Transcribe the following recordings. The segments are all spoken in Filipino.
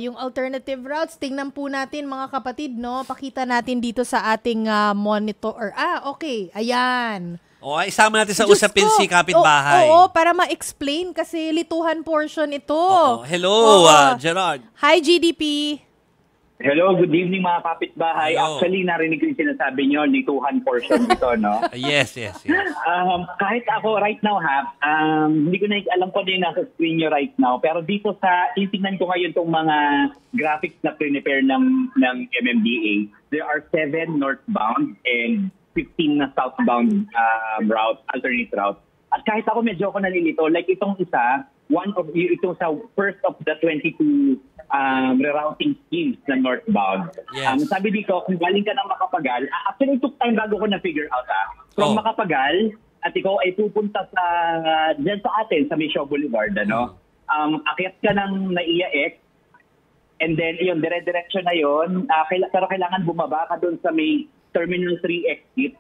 Yung alternative routes, tingnan po natin mga kapatid, no? Pakita natin dito sa ating monitor. Okay. Ayan. O, isama natin sa Diyos usapin ko. si kapitbahay. Oo, para ma-explain kasi lituhan portion ito. Oo. Hello, Oo. Gerard. Hi, GDP. Hello, good evening mga kapitbahay. Hello. Actually, narinig ko yung sinasabi nyo, lituhan portion nito, no? Yes. Kahit ako right now, hindi ko na alam ko din nasa screen nyo right now, pero dito sa, titignan ko ngayon itong mga graphics na prepare ng MMDA. There are 7 northbound and 15 na southbound alternate routes. At kahit ako medyo ako nalilito, like itong isa, itong sa first of the 22 rerouting schemes na northbound. Yes. Sabi dito, kung galing ka ng Macapagal, actually it took time bago ko na-figure out. From Macapagal, at ikaw ay pupunta sa dyan sa atin, sa Mission Boulevard, ano? Akyat ka ng Naiya X, and then yun, dire-diretso na yun, pero kailangan bumaba ka doon sa may Terminal 3 exit.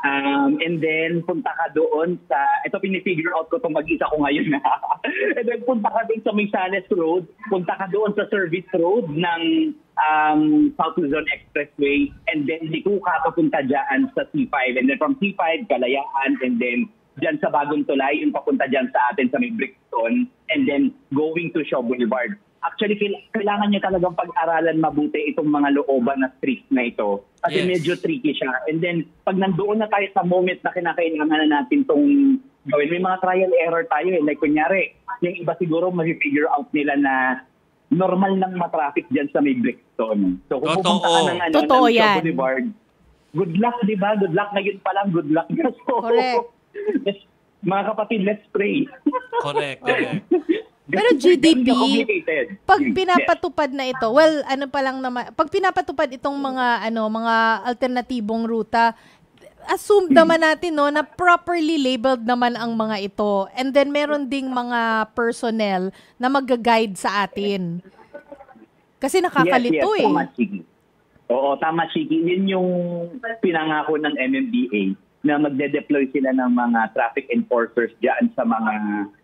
And then, punta ka doon sa, ito pinifigure out ko itong mag-isa ko ngayon na. And then, punta ka doon sa Misanes Road, punta ka doon sa Service Road ng South Luzon Expressway, and then liko ka papunta dyan sa C5. And then from C5, Kalayaan, and then dyan sa Bagong Tulay, yung papunta dyan sa atin sa may Brixton, and then going to Shaw Boulevard. Actually, kailangan nyo talagang pag-aralan mabuti itong mga looban na streets na ito. Kasi medyo tricky siya. And then, pag nandoon na tayo sa moment na kinakailangan na natin itong gawin, may mga trial error tayo eh. Like, kunyari, yung iba siguro mag-figure out nila na normal lang matraffic dyan sa may Brixton. So, kung pupunta ka ng, Shaw Boulevard, good luck, di ba? Good luck ngayon pa lang, good luck. So, correct. Mga kapatid, let's pray. Correct. Pero GDP, pag pinapatupad na ito, well, ano pa lang naman, pag pinapatupad itong mga alternatibong ruta, assume naman natin na properly labeled naman ang mga ito. And then meron ding mga personnel na mag-guide sa atin. Kasi nakakalito eh. Tama, Chiki. Oo, tama, Chiki. Yun yung pinangako ng MMDA na magde-deploy sila ng mga traffic enforcers diyan sa mga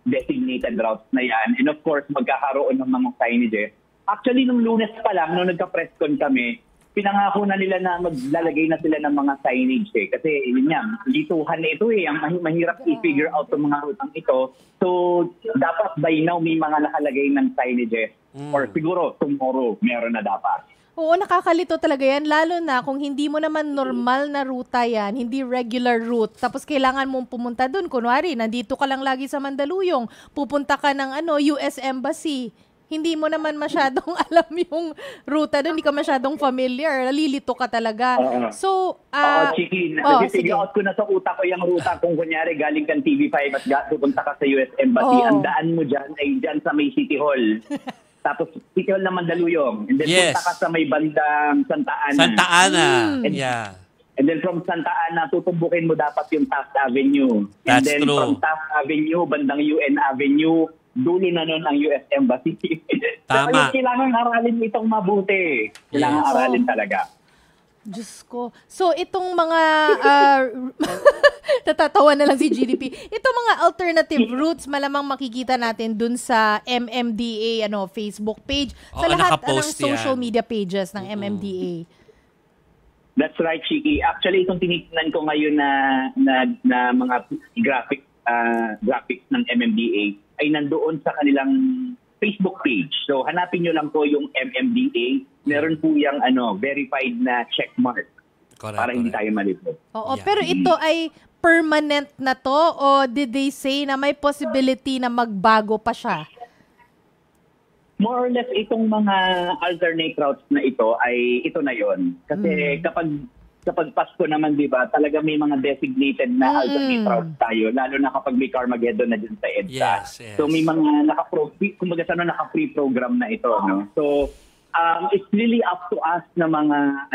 designated routes na yan. And of course, magkakaroon ng mga signages. Actually, nung Lunes pa lang, nung nagka-presscon kami, pinangako na nila na maglalagay na sila ng mga signage eh. Kasi yun yan, lituhan na ito eh. Ang mahirap i-figure out ng mga rutang ito. So, dapat by now may mga nakalagay ng signages. Or siguro, tomorrow, meron na dapat. Oo, nakakalito talaga yan. Lalo na kung hindi mo naman normal na ruta yan, hindi regular route. Tapos kailangan mong pumunta dun. Kunwari, nandito ka lang lagi sa Mandaluyong. Pupunta ka ng US Embassy. Hindi mo naman masyadong alam yung ruta dun. Hindi ka masyadong familiar. Nalilito ka talaga. So, Chiki, figure out ko na sa utak ko yung ruta. Kung kunyari, galing kang TV5 at pupunta ka sa US Embassy, ang daan mo dyan ay dyan sa may City Hall. Tapos, City Hall na Mandaluyong. And then, punta ka sa may bandang Santa Ana. Santa Ana. And then, from Santa Ana, tutumbukin mo dapat yung Taft Avenue. And then, from Taft Avenue, bandang UN Avenue, dulo na nun ang US Embassy. Tama. So, kailangan aralin itong mabuti. Kailangan aralin talaga. Diyos ko. So, itong mga, natatawa na lang si GDP. Itong mga alternative routes, malamang makikita natin dun sa MMDA Facebook page. Sa lahat ng social media pages ng MMDA. That's right, Chiki. Actually, itong tinitingnan ko ngayon na mga graphics ng MMDA ay nandoon sa kanilang Facebook page. So, hanapin nyo lang po yung MMDA. Meron po yung verified na checkmark. Para hindi tayo malito. Oo, pero ito ay permanent na to o did they say na may possibility na magbago pa siya? More or less, itong mga alternate routes na ito ay ito na yon. Kasi kapag Pasko naman, di ba, talaga may mga designated na alternate routes tayo, lalo na kapag may Carmageddon na dyan sa EDSA. Yes. So may mga naka-pre-program na ito. No? So it's really up to us na mga,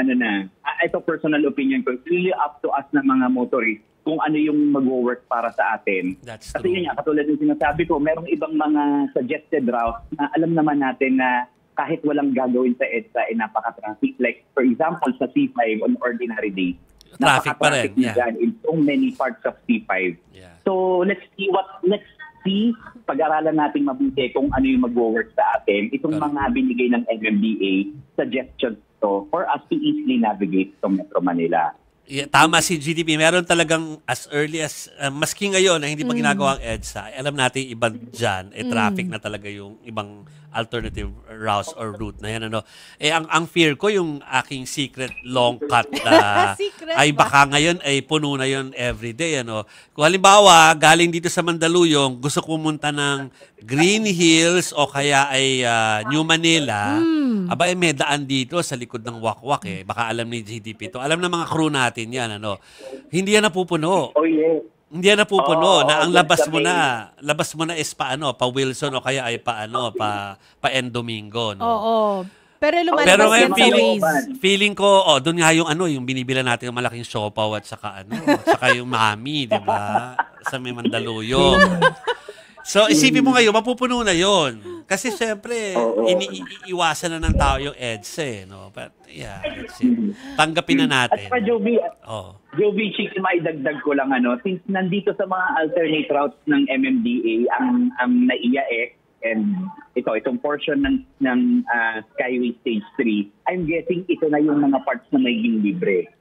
ito personal opinion ko, it's really up to us na mga motorists kung ano yung mag-work para sa atin. That's Kasi true. yun nga, katulad ng sinasabi ko, merong ibang mga suggested routes na alam naman natin na kahit walang gagawin sa EDSA, napaka-traffic. Like, for example, sa C5 on ordinary day, traffic pa rin. in so many parts of C5. Yeah. So, let's C, pag-aralan natin mabuti kung ano yung mag-work sa atin. Itong mga binigay ng MMDA suggestions to for us to easily navigate sa Metro Manila. Yeah, tama si GDP. Meron talagang as early as, maski ngayon na hindi pa ginagawa ang EDSA, alam natin ibang dyan, traffic na talaga yung ibang alternative routes or route na yan. Ano. Ang fear ko, yung aking secret long cut na Secret ay ba? baka ngayon ay puno na yun everyday. Ano. Kung halimbawa, galing dito sa Mandaluyong, gusto ko pumunta ng Green Hills o kaya ay New Manila, aba may daan dito sa likod ng wakwak eh. Baka alam ni GDP to. Alam ng mga crew natin yan. Ano. Hindi yan napupuno. Oh, yes. Hindi yan napupuno na ang labas mo that's na is pa Wilson o kaya ay pa End Domingo, no. Oo. Pero Pero lumalabas ngayon yan sa Waze. feeling ko doon nga yung binibila natin ng malaking siopaw at saka saka yung mami, 'di ba? Sa may Mandaluyong. So, isipin mo ngayon, mapupuno na yon. Kasi syempre, iiwasan na ng tao yung EDSA, no? But, yeah, that's it. Tanggapin na natin. At pa, Joby, Oh. Joby, Chick, maidagdag ko lang, since nandito sa mga alternate routes ng MMDA, ang NAIAX, and itong portion ng Skyway Stage 3, I'm guessing ito na yung mga parts na magiging libre.